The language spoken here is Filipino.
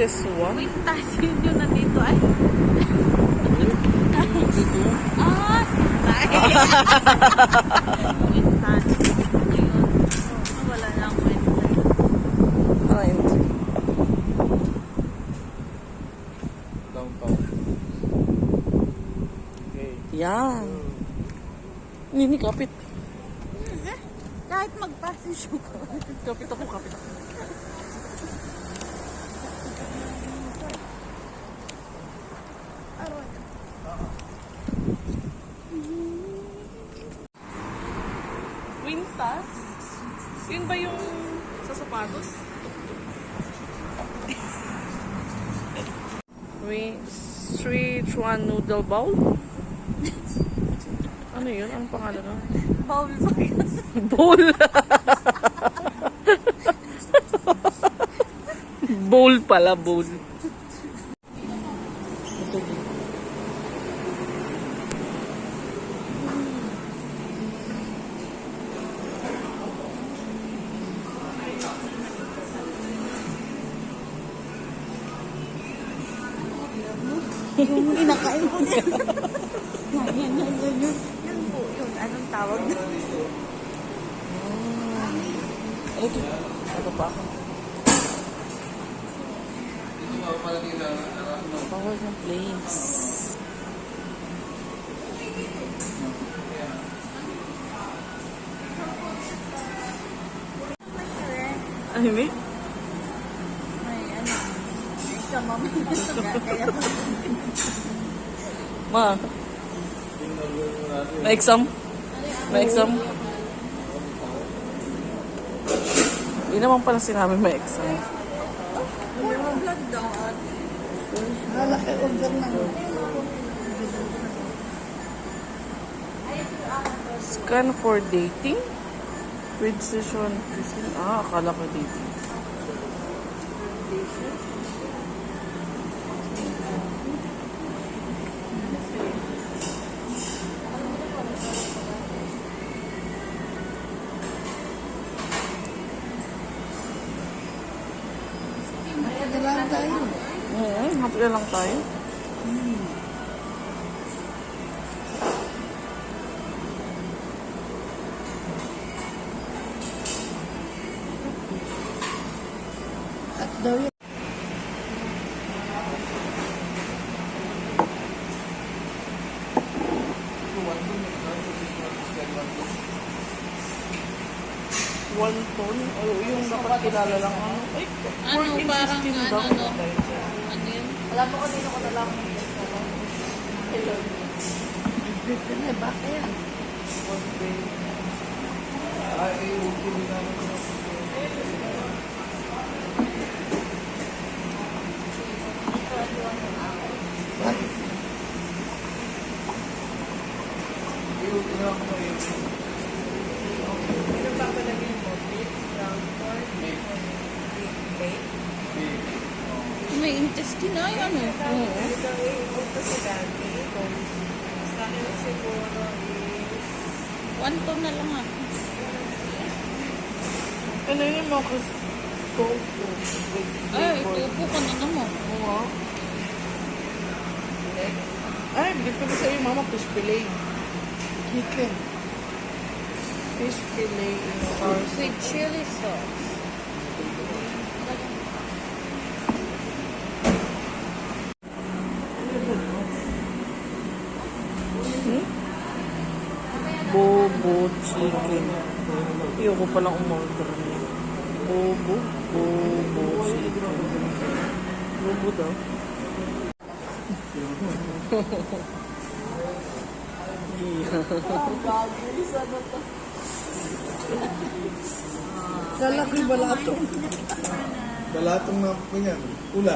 this one? Wintas yun yung nandito ay. Ah, Wintas. Ayun. Wala na ang Wintas. Ay, Downtown. Okay. yan. Nini, kapit. Kahit magpasisyo ko. Kapit ako, kapit ako. Wintas? Yun ba yung sa sapatos? Szechuan noodle bowl? Ano yun? Anong pangalan nun? Bowl ba yun? Bowl! Bowl pala, bowl. Yung inakain ko din. Yan. Yan po yun. Anong tawag na? Ano ito? Ano pa ako? Power ng place. Ano yun? May ano. May isa mamaya. Kaya Ma, may exam? May exam? Hindi naman pala sinabi may exam. vlog daw. Malaki order ng Scan for dating? With session. Ah, akala ko dating. Madalang tayo. Happy na lang tayo. At daw yun. Wonton? O yung dapat kilala lang ano? Ay, Ano, parang intestine ano, daw. no? Ano yun? Alam mo kanino ko nalang hello. Ito na, baka yan. May intestine ay ano? Oo. Wonton na lang ah. Ano yun mga tofu? Ay, tupo ka na naman. Oo. Ay, dito ko sa iyo mama, fish fillet. Chicken. Fish fillet in sauce. With chili sauce. Bobo chicken. Ayoko palang umorder niya. Bobo chicken. Bobo daw. Sa laki balatong. Balatong na ganyan. Pula.